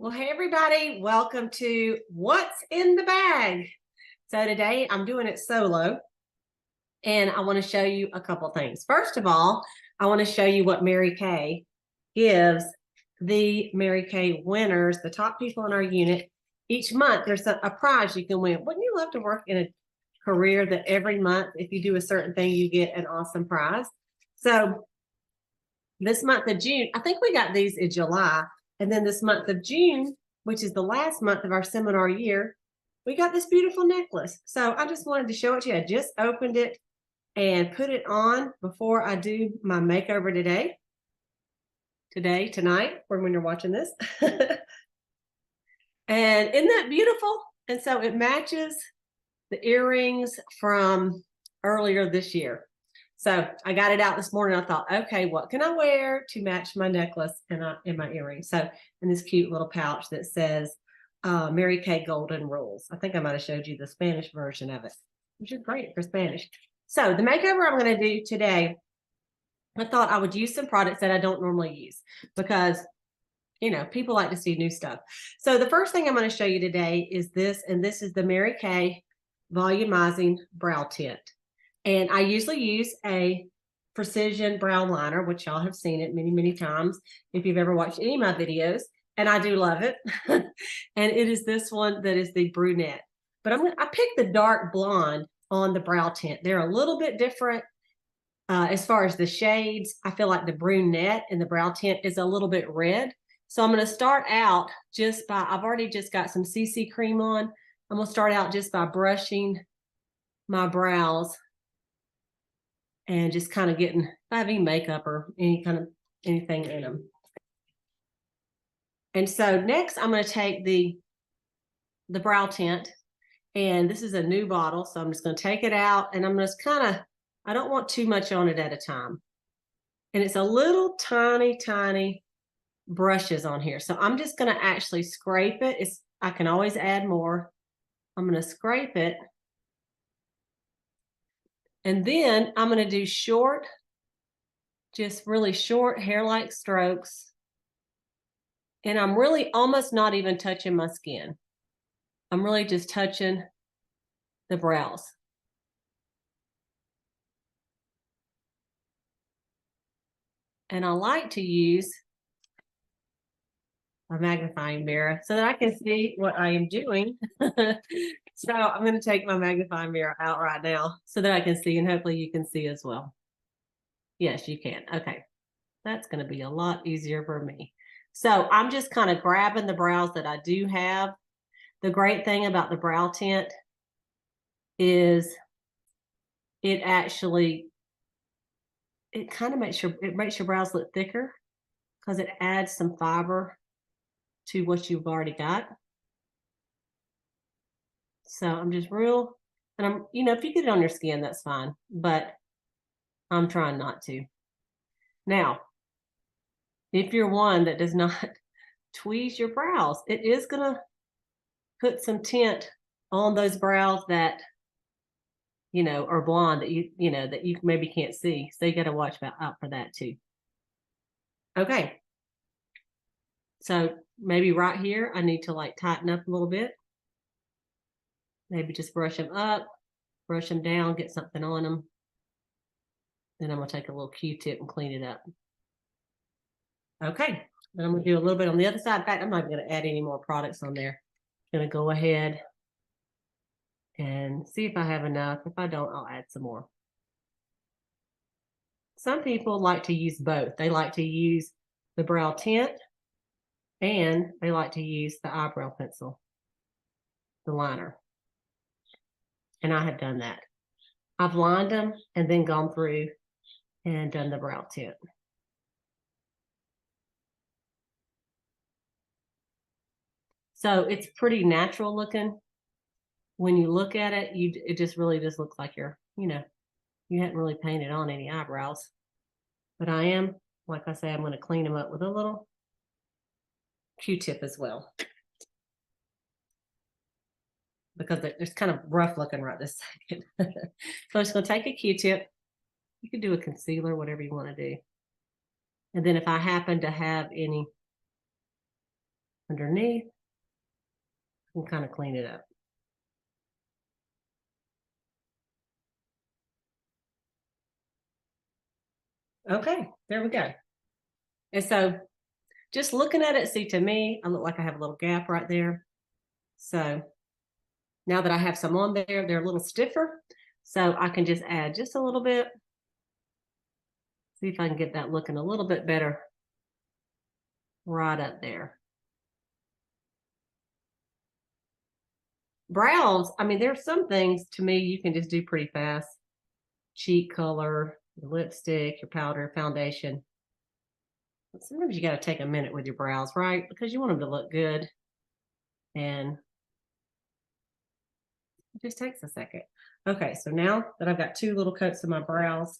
Well, hey everybody, welcome to What's in the Bag. So today I'm doing it solo and I want to show you a couple things. First of all, I want to show you what Mary Kay gives the Mary Kay winners, the top people in our unit. Each month there's a prize you can win. Wouldn't you love to work in a career that every month, if you do a certain thing, you get an awesome prize? So this month of June, I think we got these in July. And then this month of June, which is the last month of our seminar year, we got this beautiful necklace. So I just wanted to show it to you. I just opened it and put it on before I do my makeover tonight, or when you're watching this. And isn't that beautiful? And so it matches the earrings from earlier this year. So I got it out this morning. I thought, okay, what can I wear to match my necklace and my earrings? So in this cute little pouch that says Mary Kay Golden Rules. I think I might have showed you the Spanish version of it, which is great for Spanish. So the makeover I'm going to do today, I thought I would use some products that I don't normally use because, you know, people like to see new stuff. So the first thing I'm going to show you today is this, and this is the Mary Kay Volumizing Brow Tint. And I usually use a precision brow liner, which y'all have seen it many, many times if you've ever watched any of my videos, and I do love it. And it is this one that is the Brunette. But I picked the dark blonde on the brow tint. They're a little bit different as far as the shades. I feel like the Brunette and the brow tint is a little bit red. So I'm going to start out just by, I've already just got some CC cream on. I'm going to start out just by brushing my brows and just kind of getting, if I have any makeup or anything in them. And so next I'm going to take the brow tint, and this is a new bottle. So I'm just going to take it out, and I'm just kind of, I don't want too much on it at a time. And it's a little tiny brushes on here. So I'm just going to actually scrape it. I can always add more. I'm going to scrape it. And then I'm going to do short, just really short hair-like strokes. And I'm really almost not even touching my skin. I'm really just touching the brows. And I like to use a magnifying mirror so that I can see what I am doing. So I'm going to take my magnifying mirror out right now so that I can see, and hopefully you can see as well. Yes, you can. Okay. That's going to be a lot easier for me. So I'm just kind of grabbing the brows that I do have. The great thing about the brow tint is it kind of makes your brows look thicker because it adds some fiber to what you've already got. So I'm just and I'm, you know, if you get it on your skin, that's fine, but I'm trying not to. Now, if you're one that does not tweeze your brows, it is going to put some tint on those brows that, you know, are blonde that you maybe can't see. So you got to watch out for that too. Okay. So maybe right here, I need to like tighten up a little bit. Maybe just brush them up, brush them down, get something on them. Then I'm going to take a little Q-tip and clean it up. Okay. Then I'm going to do a little bit on the other side. In fact, I'm not going to add any more products on there. I'm going to go ahead and see if I have enough. If I don't, I'll add some more. Some people like to use both. They like to use the brow tint, and they like to use the eyebrow pencil, the liner. And I have done that. I've lined them and then gone through and done the brow tint. So it's pretty natural looking. When you look at it, it just really just looks like you're, you know, you hadn't really painted on any eyebrows. But I am, like I say, I'm going to clean them up with a little Q-tip as well, because it's kind of rough looking right this second. So I'm just going to take a Q-tip. You can do a concealer, whatever you want to do. And then if I happen to have any underneath and kind of clean it up. Okay, there we go. And so just looking at it, see, to me, I look like I have a little gap right there. So now that I have some on there, they're a little stiffer. So I can just add just a little bit. See if I can get that looking a little bit better right up there. Brows, I mean, there's some things to me you can just do pretty fast. Cheek color, your lipstick, your powder, foundation. But sometimes you got to take a minute with your brows, right? Because you want them to look good. And it just takes a second. Okay, so now that I've got 2 little coats of my brows,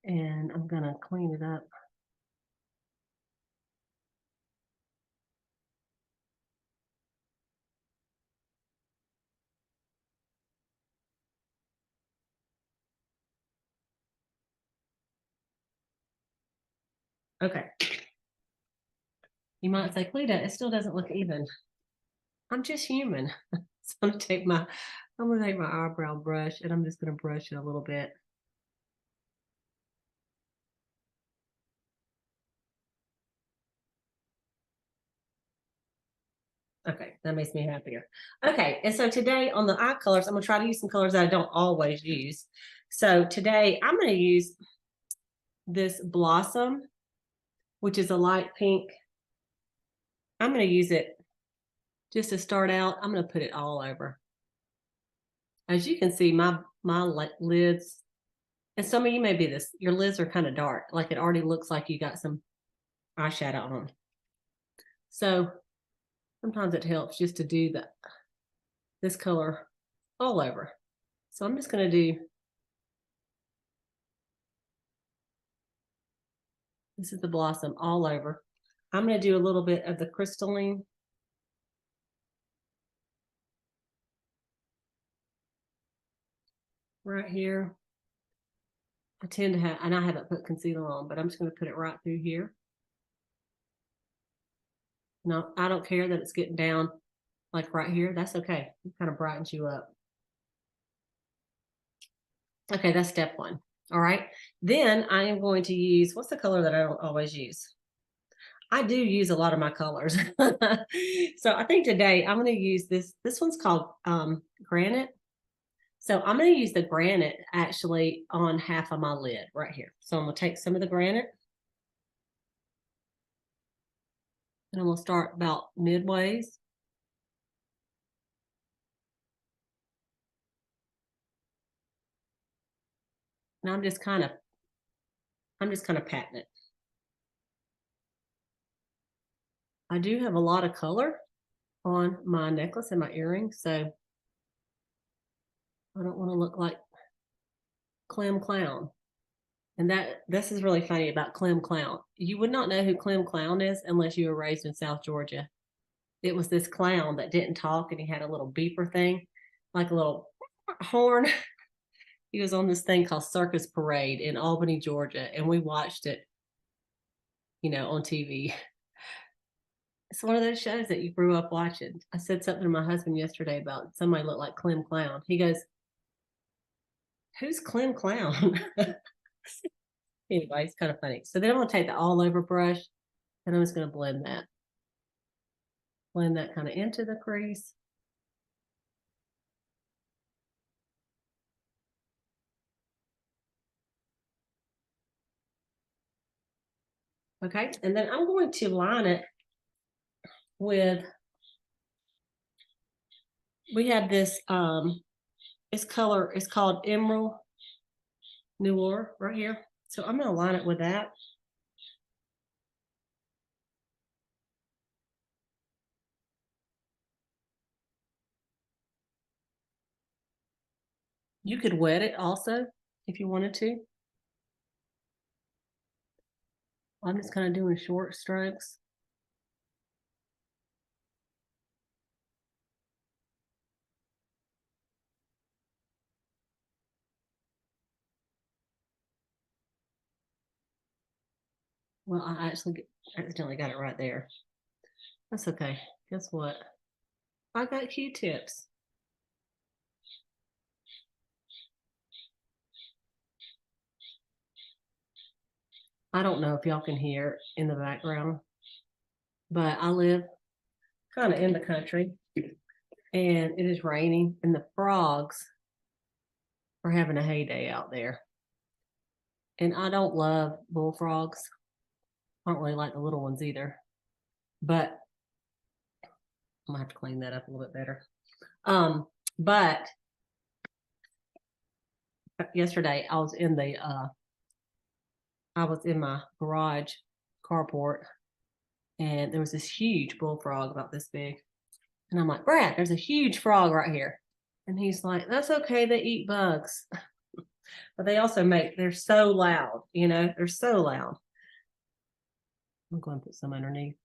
and I'm gonna clean it up. Okay. You might say, Cleta, it still doesn't look even. I'm just human. So I'm gonna take my eyebrow brush and I'm just gonna brush it a little bit. Okay, that makes me happier. Okay, and so today on the eye colors, I'm gonna try to use some colors that I don't always use. So today I'm gonna use this Blossom, which is a light pink. I'm gonna use it just to start out. I'm gonna put it all over. As you can see, my lids, and some of you may be this, your lids are kind of dark, like it already looks like you got some eyeshadow on. So sometimes it helps just to do this color all over. So I'm just gonna do, this is the Blossom all over. I'm gonna do a little bit of the crystalline. Right here. I tend to have, and I haven't put concealer on, but I'm just gonna put it right through here. No, I don't care that it's getting down like right here. That's okay. It kind of brightens you up. Okay, that's step 1. All right. Then I am going to use, what's the color that I don't always use? I do use a lot of my colors. So I think today I'm going to use this. This one's called Granite. So I'm going to use the Granite actually on half of my lid right here. So I'm going to take some of the Granite. And I'm going to start about midways. And I'm just kind of patting it. I do have a lot of color on my necklace and my earrings, so I don't want to look like Clem Clown. And this is really funny about Clem Clown. You would not know who Clem Clown is unless you were raised in South Georgia. It was this clown that didn't talk and he had a little beeper thing, like a little horn. He was on this thing called Circus Parade in Albany, Georgia, and we watched it, on TV. It's one of those shows that you grew up watching. I said something to my husband yesterday about somebody looked like Clem Clown. He goes, "Who's Clem Clown?" Anyway, it's kind of funny. So then I'm going to take the all over brush and I'm just going to blend that. Blend that kind of into the crease. Okay, and then I'm going to line it with, we have this, it's called Emerald Noir right here. So I'm going to line it with that. You could wet it also if you wanted to. I'm just kind of doing short strokes. Well, I actually accidentally got it right there. That's okay. Guess what? I got Q-tips. I don't know if y'all can hear in the background, but I live kind of in the country and it is raining and the frogs are having a heyday out there. And I don't love bullfrogs. I don't really like the little ones either, but I'm gonna have to clean that up a little bit better. But yesterday I was in my garage carport and there was this huge bullfrog about this big. And I'm like, Brad, there's a huge frog right here. And he's like, that's okay, they eat bugs. But they also they're so loud, they're so loud. I'm going to put some underneath.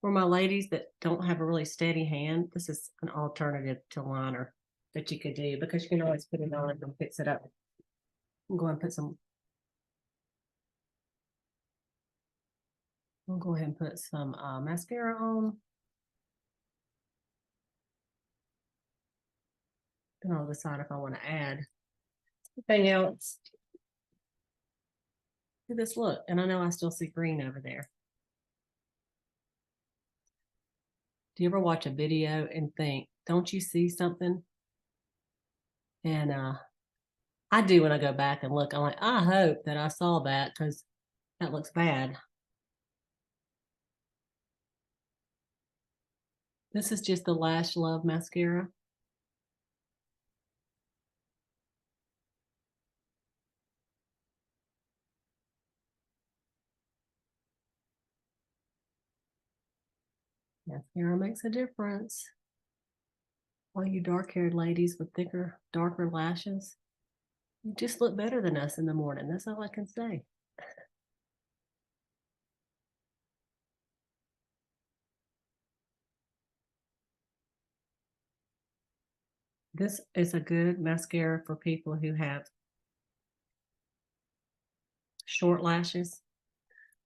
For my ladies that don't have a really steady hand, this is an alternative to liner that you could do because you can always put it on and fix it up. I'm going to put some. I'll go ahead and put some mascara on. Then I'll decide if I want to add anything else to this look. And I know I still see green over there. Do you ever watch a video and think, don't you see something? And I do when I go back and look. I'm like, I hope that I saw that because that looks bad. This is just the Lash Love mascara. Mascara makes a difference. All you dark-haired ladies with thicker, darker lashes, you just look better than us in the morning. That's all I can say. This is a good mascara for people who have short lashes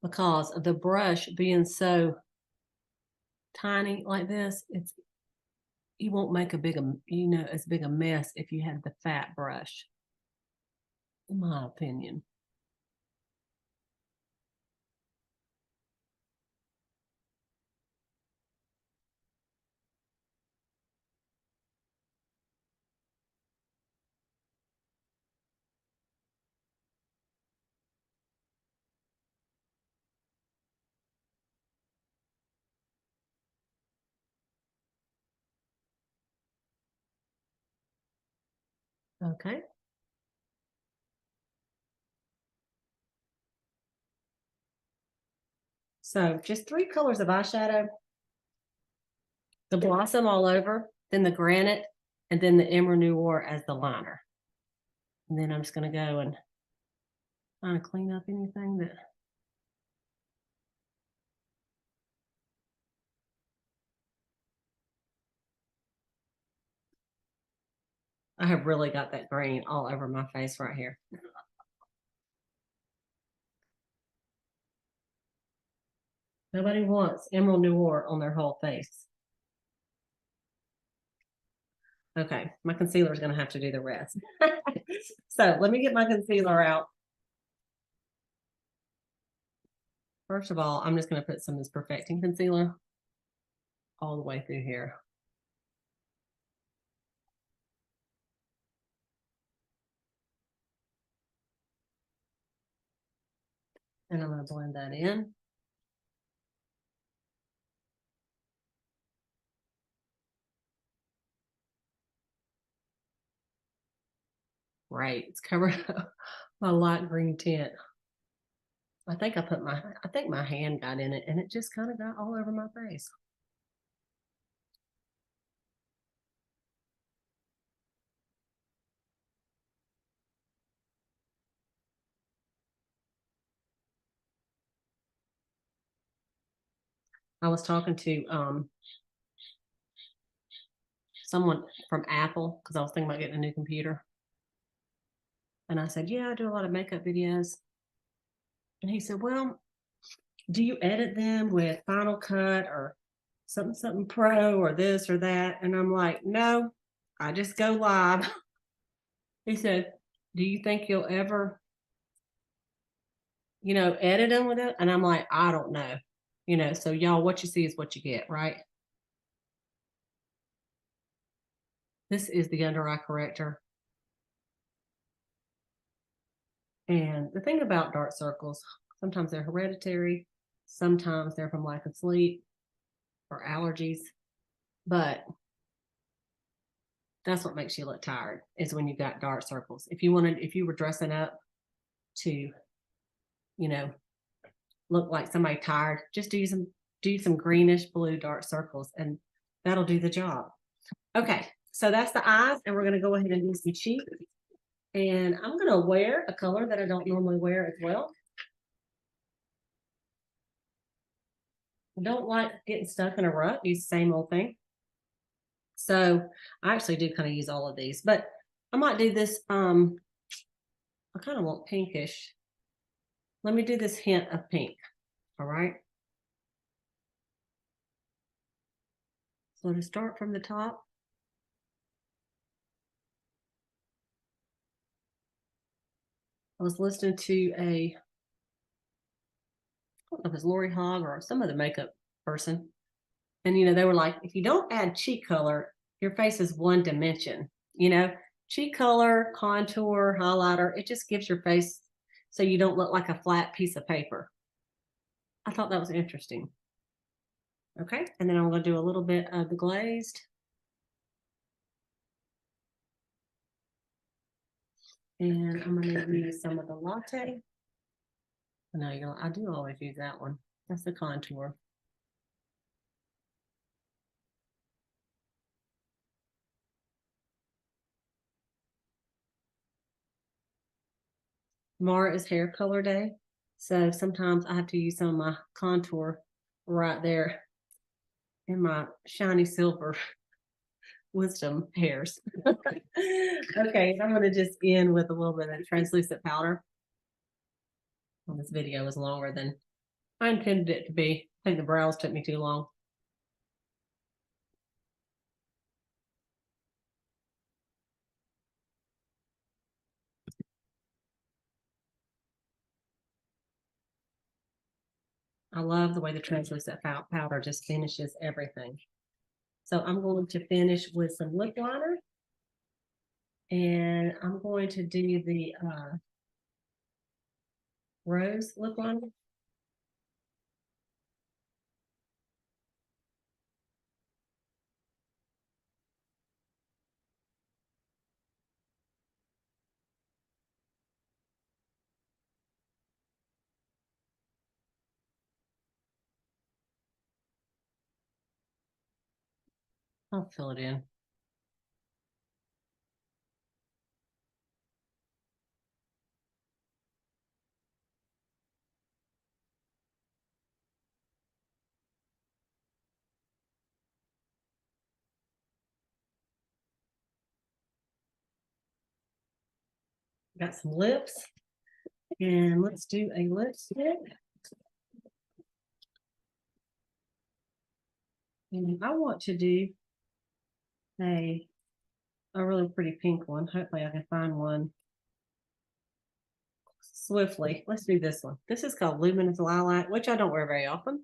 because of the brush being so tiny like this. You won't make as big a mess if you had the fat brush, in my opinion. Okay. So just 3 colors of eyeshadow, the Blossom all over, then the Granite, and then the Emerald Noir as the liner. And then I'm just going to go and kind of clean up anything that I have really got that green all over my face right here. Nobody wants Emerald Noir on their whole face. Okay, my concealer is going to have to do the rest. So let me get my concealer out. First of all, I'm just going to put some of this Perfecting Concealer all the way through here. And I'm going to blend that in. Right, it's covering up my light green tint. I think my hand got in it and it just kind of got all over my face. I was talking to someone from Apple, because I was thinking about getting a new computer. And I said, yeah, I do a lot of makeup videos. And he said, well, do you edit them with Final Cut or something pro or this or that? And I'm like, no, I just go live. He said, do you think you'll ever, edit them with it? And I'm like, I don't know. So y'all, what you see is what you get, right? This is the under eye corrector. And the thing about dark circles, sometimes they're hereditary, sometimes they're from lack of sleep or allergies, but that's what makes you look tired, is when you've got dark circles. If you were dressing up to, look like somebody tired, just do some greenish blue dark circles, and that'll do the job. Okay, so that's the eyes, and we're going to go ahead and do some cheeks. And I'm going to wear a color that I don't normally wear as well. I don't like getting stuck in a rut, use the same old thing. So I actually do kind of use all of these, but I might do this. I kind of want pinkish. Let me do this hint of pink. All right. So to start from the top, I was listening to I don't know if it's Lori Hogg or some other makeup person. And, they were like, if you don't add cheek color, your face is one dimension, cheek color, contour, highlighter, it just gives your face so you don't look like a flat piece of paper. I thought that was interesting. Okay, and then I'm going to do a little bit of the glazed. And I'm going to use some of the Latte. No, I do always use that one. That's the contour. Tomorrow is hair color day, so sometimes I have to use some of my contour right there in my shiny silver wisdom hairs. Okay, I'm going to just end with a little bit of translucent powder. Well, this video is longer than I intended it to be. I think the brows took me too long. I love the way the translucent powder just finishes everything. So I'm going to finish with some lip liner. And I'm going to do the rose lip liner. I'll fill it in. Got some lips. And let's do a lipstick. And I want to do a really pretty pink one. Hopefully I can find one swiftly. Let's do this one. This is called Luminous Lilac, which I don't wear very often.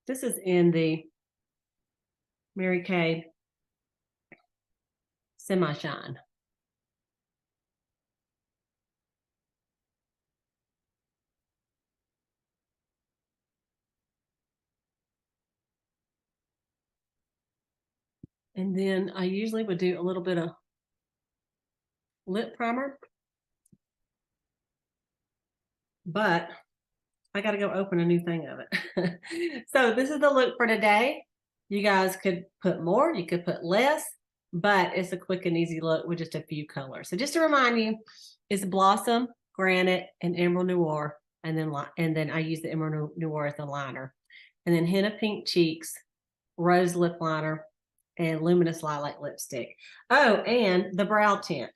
This is in the Mary Kay Semi Shine. And then I usually would do a little bit of lip primer, but I got to go open a new thing of it. So this is the look for today. You guys could put more, you could put less, but it's a quick and easy look with just a few colors. So just to remind you, it's Blossom, Granite, and Emerald Noir. And then I use the Emerald Noir as the liner. And then hint of pink cheeks Rose lip liner, and Luminous Lilac lipstick. Oh, and the brow tint.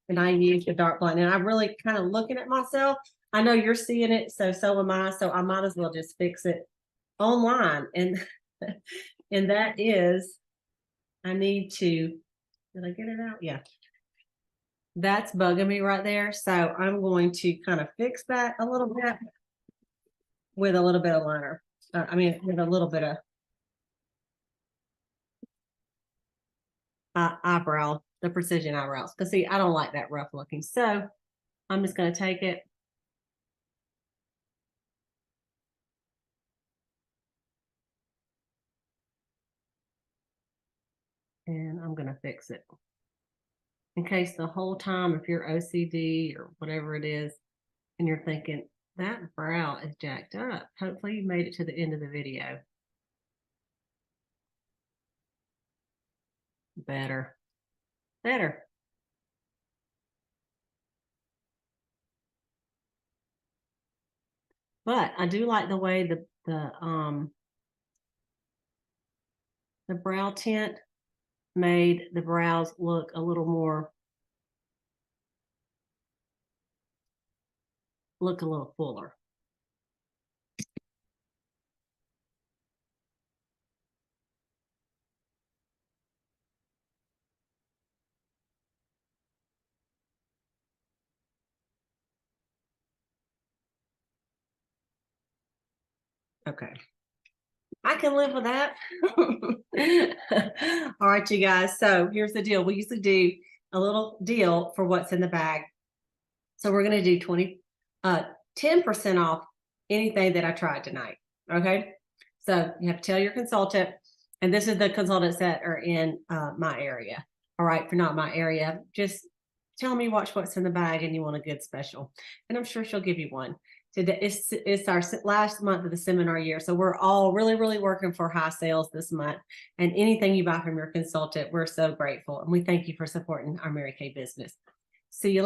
And I use the dark blonde. And I'm really kind of looking at myself. I know you're seeing it, so am I. So I might as well just fix it online. And and that is, I need to, did I get it out? Yeah. That's bugging me right there. So I'm going to kind of fix that a little bit with a little bit of liner. With a little bit of eyebrow, the precision eyebrows. Because see, I don't like that rough looking. So I'm just going to take it. And I'm going to fix it. In case the whole time, if you're OCD or whatever it is, and you're thinking, that brow is jacked up. Hopefully you made it to the end of the video. Better. Better. But I do like the way the brow tint made the brows look a little more, look a little fuller. Okay. I can live with that. All right, you guys. So here's the deal. We usually do a little deal for what's in the bag. So we're going to do 10% off anything that I tried tonight. Okay. So you have to tell your consultant, and this is the consultants that are in my area. All right. For not my area, just tell me what's in the bag and you want a good special. And I'm sure she'll give you one. Today it's our last month of the seminar year. So we're all really, really working for high sales this month. And anything you buy from your consultant, we're so grateful. And we thank you for supporting our Mary Kay business. See you later.